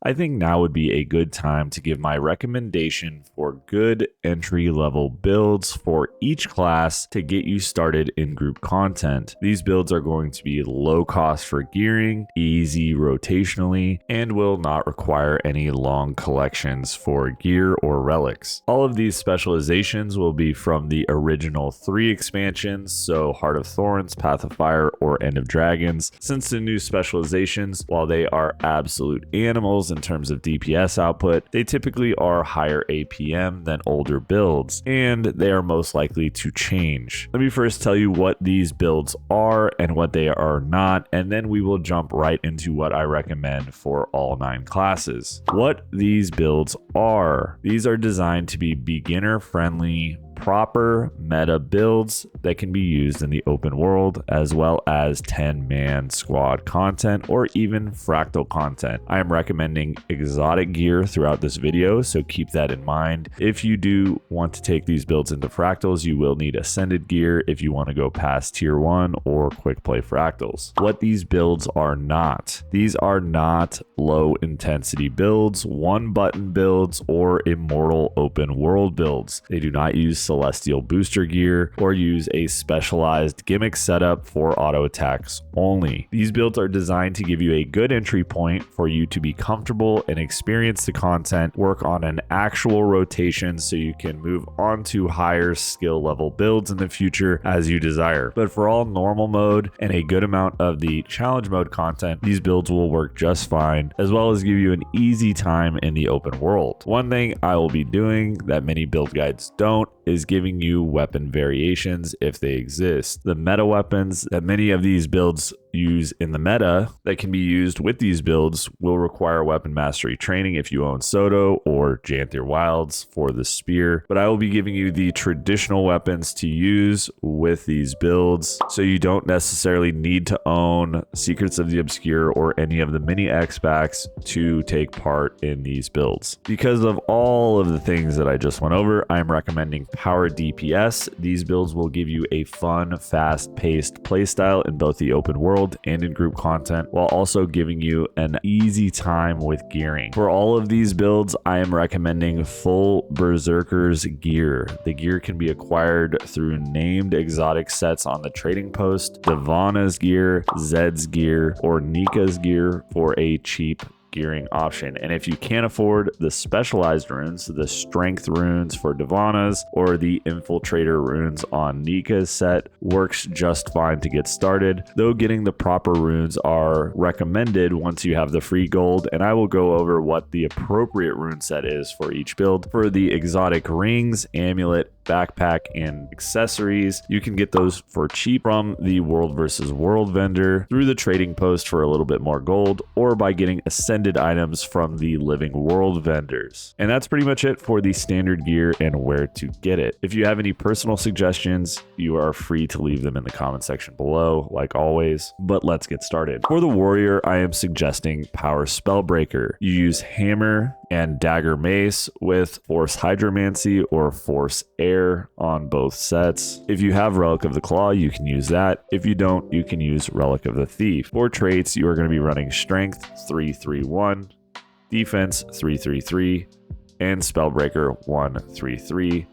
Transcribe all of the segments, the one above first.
I think now would be a good time to give my recommendation for good entry level builds for each class to get you started in group content. These builds are going to be low cost for gearing, easy rotationally, and will not require any long collections for gear or relics. All of these specializations will be from the original 3 expansions, so Heart of Thorns, Path of Fire, or End of Dragons. Since the new specializations, while they are absolute animals in terms of DPS output, they typically are higher APM than older builds, and they are most likely to change. Let me first tell you what these builds are and what they are not, and then we will jump right into what I recommend for all 9 classes. What these builds are: these are designed to be beginner friendly, proper meta builds that can be used in the open world, as well as 10-man squad content or even fractal content. I am recommending exotic gear throughout this video, so keep that in mind. If you do want to take these builds into fractals, you will need ascended gear if you want to go past tier 1 or quick play fractals. What these builds are not: these are not low intensity builds, 1-button builds, or immortal open world builds. They do not use celestial booster gear or use a specialized gimmick setup for auto attacks only. These builds are designed to give you a good entry point for you to be comfortable and experience the content, work on an actual rotation so you can move on to higher skill level builds in the future as you desire. But for all normal mode and a good amount of the challenge mode content, these builds will work just fine, as well as give you an easy time in the open world. One thing I will be doing that many build guides don't is giving you weapon variations if they exist. The meta weapons that many of these builds use in the meta that can be used with these builds will require weapon mastery training if you own Soto or Janther Wilds for the spear, but I will be giving you the traditional weapons to use with these builds, so you don't necessarily need to own Secrets of the Obscure or any of the mini X-Packs to take part in these builds. Because of all of the things that I just went over, I am recommending power DPS. These builds will give you a fun, fast-paced playstyle in both the open world and in group content, while also giving you an easy time with gearing. For all of these builds, I am recommending full Berserker's gear. The gear can be acquired through named exotic sets on the trading post, Divana's gear, Zed's gear, or Nika's gear for a cheap gearing option. And if you can't afford the specialized runes, the strength runes for Divana's or the infiltrator runes on Nika's set works just fine to get started, though getting the proper runes are recommended once you have the free gold, and I will go over what the appropriate rune set is for each build. For the exotic rings, amulet, backpack, and accessories, you can get those for cheap from the World vs. World vendor, through the trading post for a little bit more gold, or by getting ascended items from the Living World vendors. And that's pretty much it for the standard gear and where to get it. If you have any personal suggestions, you are free to leave them in the comment section below, like always, but let's get started. For the warrior, I am suggesting power Spellbreaker. You use hammer and dagger mace with force hydromancy or force air on both sets. If you have Relic of the Claw, you can use that. If you don't, you can use Relic of the Thief. For traits, you are going to be running strength 3-3-1, defense 3-3-3, and Spellbreaker 1-3-3.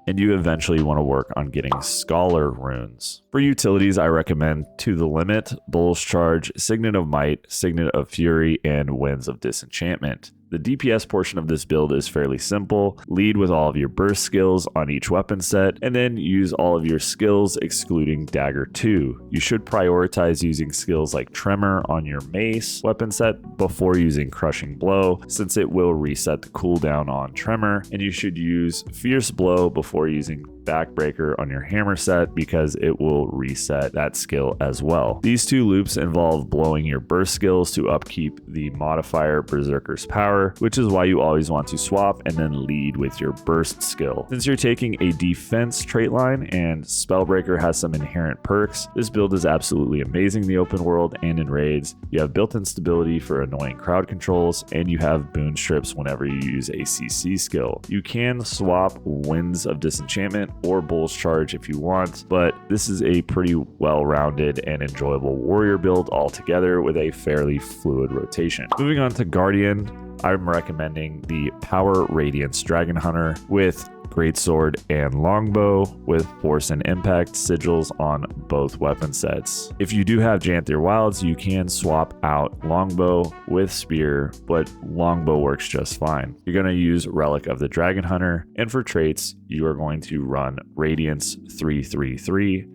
And you eventually want to work on getting Scholar runes. For utilities, I recommend To the Limit, Bull's Charge, Signet of Might, Signet of Fury, and Winds of Disenchantment. The DPS portion of this build is fairly simple. Lead with all of your burst skills on each weapon set, and then use all of your skills excluding Dagger 2. You should prioritize using skills like Tremor on your mace weapon set before using Crushing Blow, since it will reset the cooldown on Tremor, and you should use Fierce Blow before using Backbreaker on your hammer set because it will reset that skill as well. These two loops involve blowing your burst skills to upkeep the modifier Berserker's Power, which is why you always want to swap and then lead with your burst skill. Since you're taking a defense trait line and Spellbreaker has some inherent perks, this build is absolutely amazing in the open world and in raids. You have built-in stability for annoying crowd controls, and you have boon strips whenever you use a CC skill. You can swap Winds of Disenchantment or Bull's Charge if you want, but this is a pretty well-rounded and enjoyable warrior build altogether with a fairly fluid rotation. Moving on to Guardian, I'm recommending the Power Radiance Dragonhunter with Greatsword and Longbow with Force and Impact sigils on both weapon sets. If you do have Janther Wilds, you can swap out Longbow with Spear, but Longbow works just fine. You're going to use Relic of the Dragonhunter, and for traits, you are going to run Radiance 333,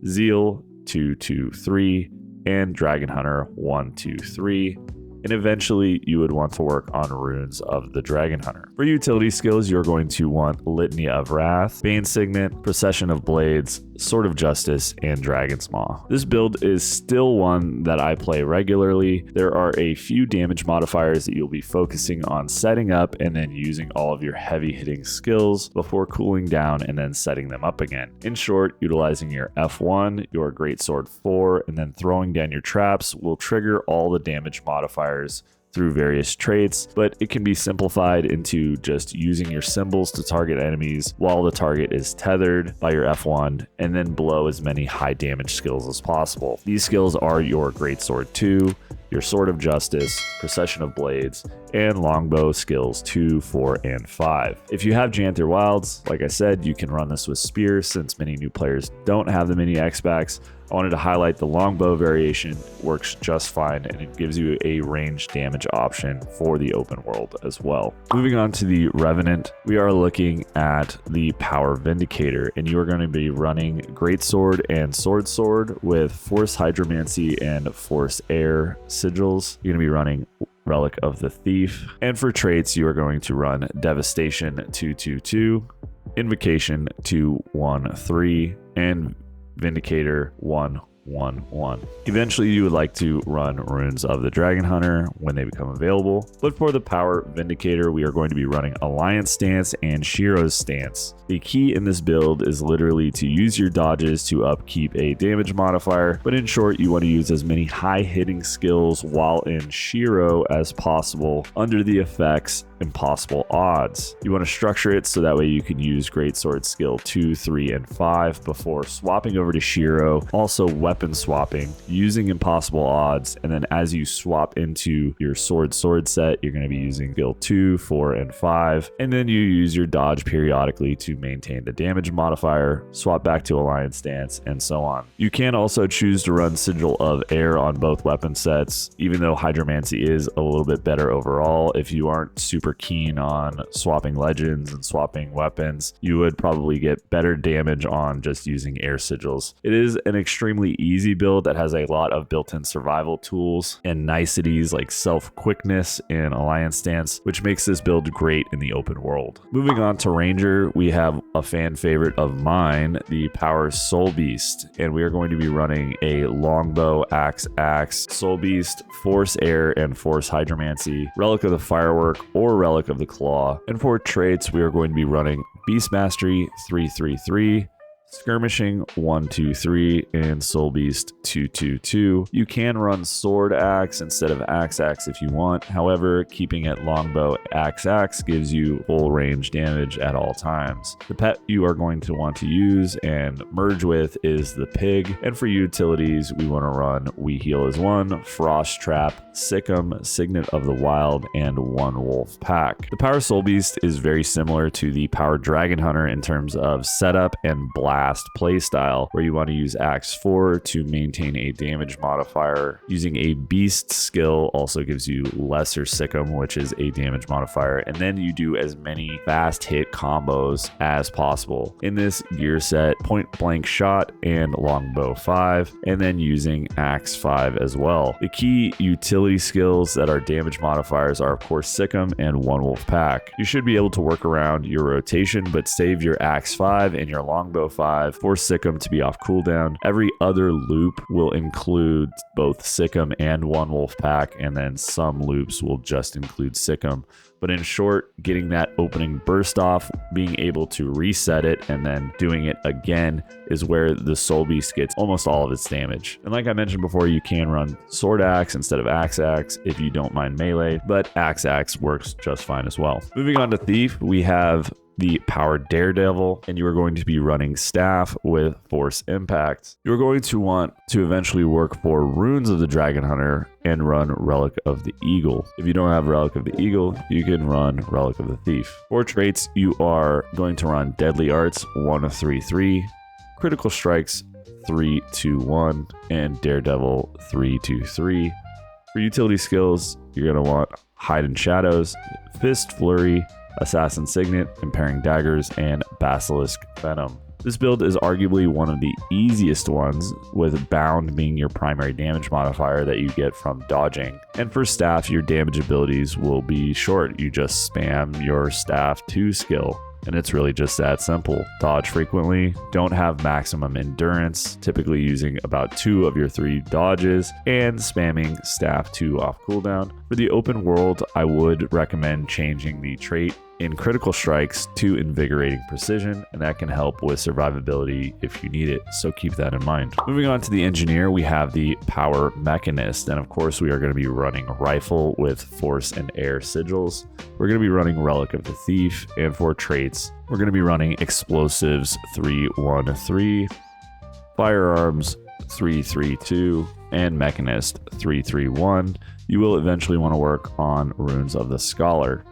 Zeal 223, and Dragonhunter 123. And eventually you would want to work on runes of the Dragonhunter. For utility skills, you're going to want Litany of Wrath, Bane Signet, Procession of Blades, Sword of Justice, and Dragon's Maw. This build is still one that I play regularly. There are a few damage modifiers that you'll be focusing on setting up and then using all of your heavy hitting skills before cooling down and then setting them up again. In short, utilizing your F1, your Greatsword 4, and then throwing down your traps will trigger all the damage modifiers through various traits, but it can be simplified into just using your symbols to target enemies while the target is tethered by your F1, and then blow as many high damage skills as possible. These skills are your Greatsword 2, your Sword of Justice, Procession of Blades, and Longbow skills 2, 4, and 5. If you have Janther Wilds, like I said, you can run this with Spear since many new players don't have the mini X-Backs. I wanted to highlight the Longbow variation, works just fine, and it gives you a range damage option for the open world as well. Moving on to the Revenant, we are looking at the Power Vindicator, and you are going to be running Greatsword and Sword with Force Hydromancy and Force Air sigils. You're going to be running Relic of the Thief. And for traits, you are going to run Devastation 222, Invocation 213, and Vindicator 111. Eventually, you would like to run Runes of the Dragonhunter when they become available. But for the Power Vindicator, we are going to be running Alliance Stance and Shiro's Stance. The key in this build is literally to use your dodges to upkeep a damage modifier, but in short, you want to use as many high hitting skills while in Shiro as possible under the effects and possible odds. You want to structure it so that way you can use Greatsword skill 2, 3, and 5 before swapping over to Shiro. Also weapon swapping, using impossible odds, and then as you swap into your sword set, you're going to be using skill 2, 4, and 5, and then you use your dodge periodically to maintain the damage modifier, swap back to Alliance Stance, and so on. You can also choose to run Sigil of Air on both weapon sets, even though Hydromancy is a little bit better overall. If you aren't super keen on swapping legends and swapping weapons, you would probably get better damage on just using air sigils. It is an extremely easy build that has a lot of built-in survival tools and niceties like self-quickness and Alliance Stance, which makes this build great in the open world. Moving on to Ranger, we have a fan favorite of mine, the Power Soulbeast, and we are going to be running a Longbow, Axe, Soulbeast, Force Air, and Force Hydromancy, Relic of the Firework, or Relic of the Claw. And for traits, we are going to be running Beast Mastery 333, Skirmishing 123, and Soulbeast 222. You can run Sword Axe instead of Axe if you want. However, keeping it Longbow Axe gives you full range damage at all times. The pet you are going to want to use and merge with is the Pig. And for utilities, we want to run We Heal as One, Frost Trap, Sikkim, Signet of the Wild, and One Wolf Pack. The Power Soulbeast is very similar to the Power Dragonhunter in terms of setup and blast playstyle, where you want to use Axe 4 to maintain a damage modifier. Using a Beast skill also gives you lesser Sikkim, which is a damage modifier, and then you do as many fast hit combos as possible. In this gear set, Point Blank Shot and Longbow 5, and then using Axe 5 as well. The key utility skills that are damage modifiers are of course Sikkim and One Wolf Pack. You should be able to work around your rotation, but save your Axe 5 and your Longbow 5 for Sikkim to be off cooldown. Every other loop will include both Sikkim and One Wolf Pack, and then some loops will just include Sikkim. But in short, getting that opening burst off, being able to reset it, and then doing it again is where the Soulbeast gets almost all of its damage. And like I mentioned before, you can run Sword Axe instead of Axe if you don't mind melee, but Axe works just fine as well. Moving on to Thief, we have the Power Daredevil, and you are going to be running Staff with Force Impact. You're going to want to eventually work for Runes of the Dragonhunter and run Relic of the Eagle. If you don't have Relic of the Eagle, you can run Relic of the Thief. For traits, you are going to run Deadly Arts 1-3-3, Critical Strikes 3-2-1, and Daredevil 3-2-3. For utility skills, you're going to want Hide in Shadows, Fist Flurry, Assassin Signet, Impairing Daggers, and Basilisk Venom. This build is arguably one of the easiest ones, with Bound being your primary damage modifier that you get from dodging. And for staff, your damage abilities will be short. You just spam your staff 2 skill. And it's really just that simple. Dodge frequently, don't have maximum endurance, typically using about 2 of your 3 dodges, and spamming staff 2 off cooldown. For the open world, I would recommend changing the trait in Critical Strikes to Invigorating Precision, and that can help with survivability if you need it, so keep that in mind. Moving on to the Engineer, we have the Power Mechanist, and of course we are going to be running Rifle with Force and Air sigils. We're going to be running Relic of the Thief, and for traits, we're going to be running Explosives 3-1-3, Firearms 3-3-2, and Mechanist 3-3-1. You will eventually want to work on Runes of the Scholar.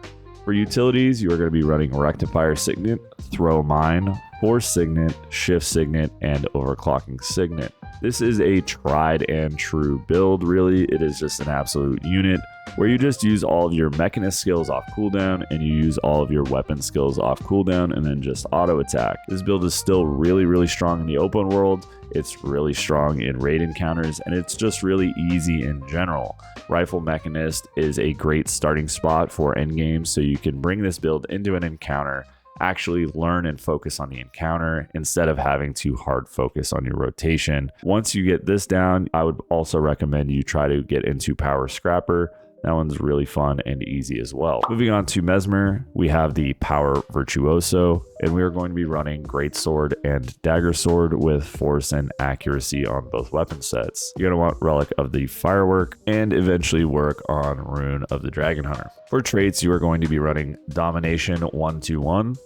For utilities, you are going to be running Rectifier Signet, Throw Mine, Force Signet, Shift Signet, and Overclocking Signet. This is a tried and true build, really. It is just an absolute unit where you just use all of your Mechanist skills off cooldown and you use all of your weapon skills off cooldown and then just auto attack. This build is still really strong in the open world. It's really strong in raid encounters, and it's just really easy in general. Rifle Mechanist is a great starting spot for endgame, so you can bring this build into an encounter, actually learn and focus on the encounter instead of having to hard focus on your rotation. Once you get this down, I would also recommend you try to get into Power Scrapper. That one's really fun and easy as well. Moving on to Mesmer, we have the Power Virtuoso, and we are going to be running Greatsword and Dagger Sword with Force and Accuracy on both weapon sets. You're going to want Relic of the Firework and eventually work on Rune of the Dragonhunter. For traits, you are going to be running Domination 1-2-1,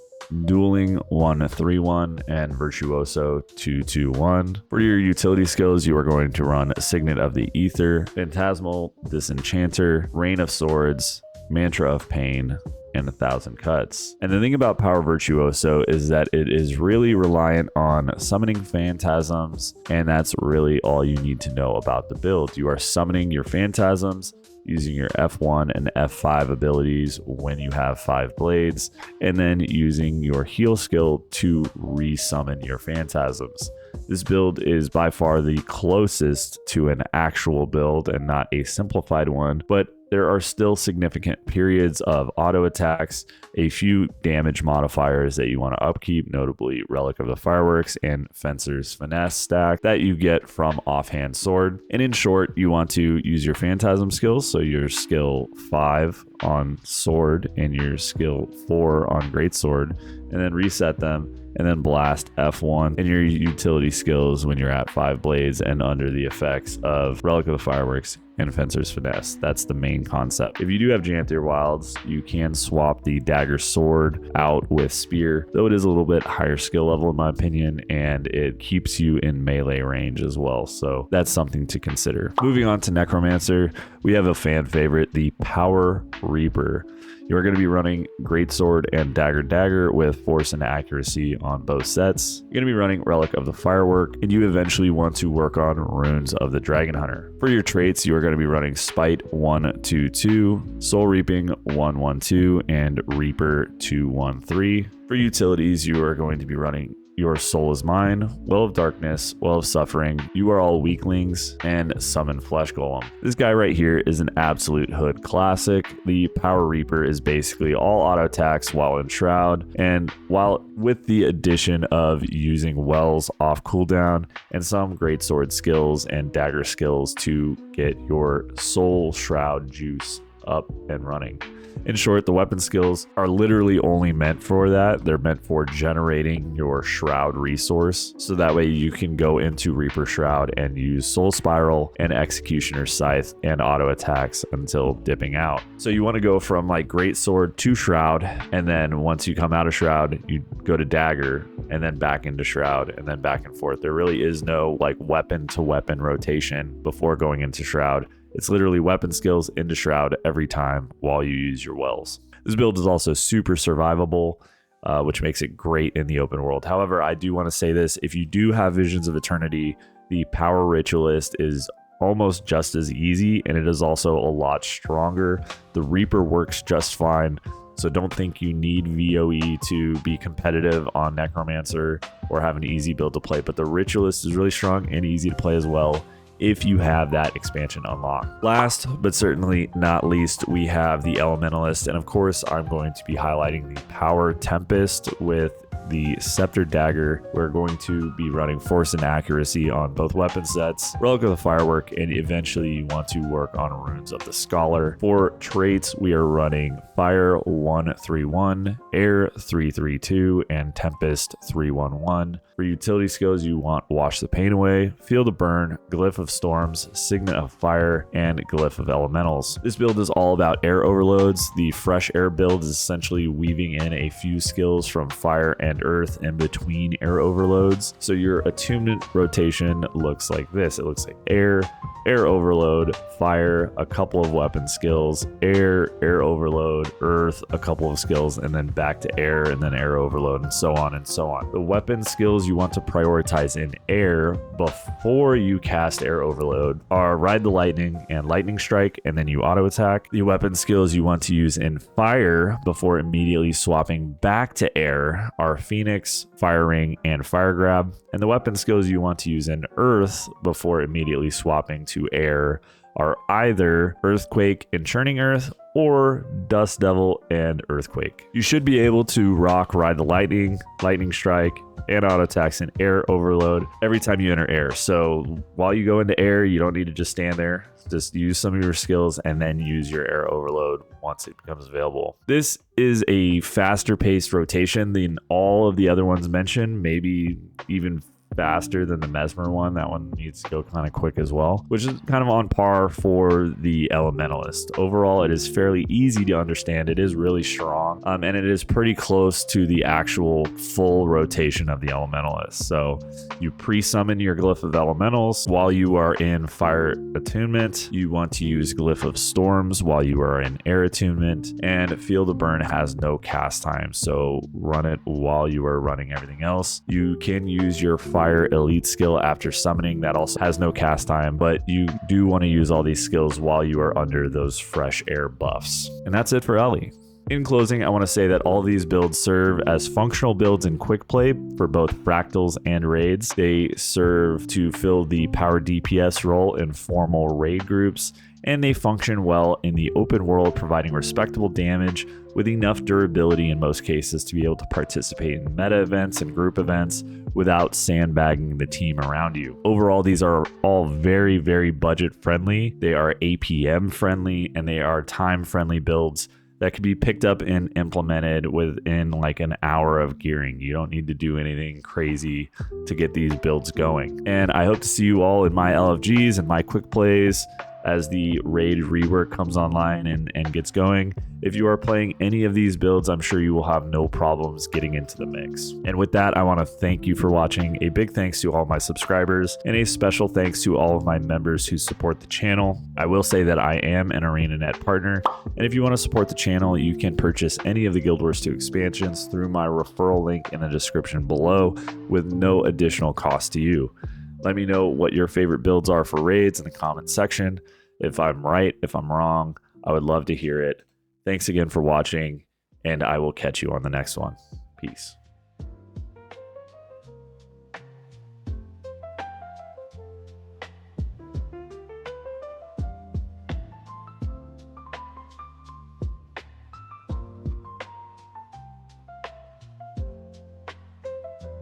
Dueling 1-3-1, and Virtuoso 2-2-1. For your utility skills, you are going to run Signet of the Ether, Phantasmal Disenchanter, Rain of Swords, Mantra of Pain, and 1,000 Cuts. And the thing about Power Virtuoso is that it is really reliant on summoning phantasms, and that's really all you need to know about the build. You are summoning your phantasms using your F1 and F5 abilities when you have 5 blades, and then using your heal skill to resummon your phantasms. This build is by far the closest to an actual build and not a simplified one, but there are still significant periods of auto attacks, a few damage modifiers that you want to upkeep, notably Relic of the Fireworks and Fencer's Finesse stack that you get from Offhand Sword. And in short, you want to use your Phantasm skills, so your skill 5 on Sword and your skill 4 on Greatsword, and then reset them, and then blast F1 and your utility skills when you're at 5 blades and under the effects of Relic of the Fireworks and Fencer's Finesse. That's the main concept. If you do have Janthir Wilds, you can swap the Dagger Sword out with Spear, though it is a little bit higher skill level in my opinion, and it keeps you in melee range as well, so that's something to consider. Moving on to Necromancer, we have a fan favorite, the Power Reaper. You're going to be running Greatsword and Dagger with Force and Accuracy on both sets. You're going to be running Relic of the Firework, and you eventually want to work on Runes of the Dragonhunter. For your traits, you are going to be running Spite 1-2-2, Soul Reaping 1-1-2, and Reaper 2-1-3. For utilities, you are going to be running Your Soul is Mine, Well of Darkness, Well of Suffering, You Are All Weaklings, and Summon Flesh Golem. This guy right here is an absolute hood classic. The Power Reaper is basically all auto attacks while in Shroud, and while with the addition of using Wells off cooldown and some Greatsword skills and Dagger skills to get your Soul Shroud juice up and running. In short, the weapon skills are literally only meant for that. They're meant for generating your Shroud resource, so that way you can go into Reaper Shroud and use Soul Spiral and Executioner's Scythe and auto attacks until dipping out. So you want to go from like Greatsword to Shroud, and then once you come out of Shroud, you go to Dagger, and then back into Shroud, and then back and forth. There really is no like weapon to weapon rotation before going into Shroud. It's literally weapon skills into Shroud every time while you use your wells. This build is also super survivable, which makes it great in the open world. However, I do want to say this. If you do have Visions of Eternity, the Power Ritualist is almost just as easy, and it is also a lot stronger. The Reaper works just fine, so don't think you need VOE to be competitive on Necromancer or have an easy build to play. But the Ritualist is really strong and easy to play as well if you have that expansion unlocked. Last, but certainly not least, we have the Elementalist. And of course, I'm going to be highlighting the Power Tempest with the Scepter Dagger. We're going to be running Force and Accuracy on both weapon sets, Relic of the Firework, and eventually you want to work on Runes of the Scholar. For traits, we are running Fire 131, Air 332, and Tempest 311. For utility skills, you want Wash the Pain Away, Field of Burn, Glyph of Storms, Signet of Fire, and Glyph of Elementals. This build is all about air overloads. The Fresh Air build is essentially weaving in a few skills from Fire and Earth in between air overloads. So your attunement rotation looks like this. It looks like air overload, fire, a couple of weapon skills, air overload, earth, a couple of skills, and then back to air, and then air overload, and so on and so on. The weapon skills you want to prioritize in air before you cast air overload are Ride the Lightning and Lightning Strike, and then you auto attack. The weapon skills you want to use in fire before immediately swapping back to air are Phoenix, Fire Ring, and Fire Grab. And the weapon skills you want to use in earth before immediately swapping to air are either Earthquake and Churning Earth or Dust Devil and Earthquake. You should be able to rock Ride the Lightning, Lightning Strike, and auto attacks in air overload every time you enter air. So while you go into air, you don't need to just stand there. Just use some of your skills and then use your air overload once it becomes available. This is a faster paced rotation than all of the other ones mentioned, maybe even faster than the Mesmer one. That one needs to go kind of quick as well, which is kind of on par for the Elementalist. Overall, it is fairly easy to understand. It is really strong, and it is pretty close to the actual full rotation of the Elementalist. So you pre-summon your Glyph of Elementals while you are in Fire Attunement. You want to use Glyph of Storms while you are in Air Attunement, and Field of Burn has no cast time, so run it while you are running everything else. You can use your Fire Elite skill after summoning. That also has no cast time, but you do want to use all these skills while you are under those fresh air buffs. And that's it for Ellie. In closing, I want to say that all these builds serve as functional builds in quick play for both fractals and raids. They serve to fill the power DPS role in formal raid groups, and they function well in the open world, providing respectable damage with enough durability in most cases to be able to participate in meta events and group events without sandbagging the team around you. Overall, these are all very, very budget friendly. They are APM friendly, and they are time friendly builds that can be picked up and implemented within like an hour of gearing. You don't need to do anything crazy to get these builds going. And I hope to see you all in my LFGs and my quick plays as the raid rework comes online and gets going. If you are playing any of these builds, I'm sure you will have no problems getting into the mix. And with that, I want to thank you for watching. A big thanks to all my subscribers, and a special thanks to all of my members who support the channel. I will say that I am an Arenanet partner, and if you want to support the channel, you can purchase any of the Guild Wars 2 expansions through my referral link in the description below with no additional cost to you. Let me know what your favorite builds are for raids in the comments section. If I'm right, if I'm wrong, I would love to hear it. Thanks again for watching, and I will catch you on the next one. Peace.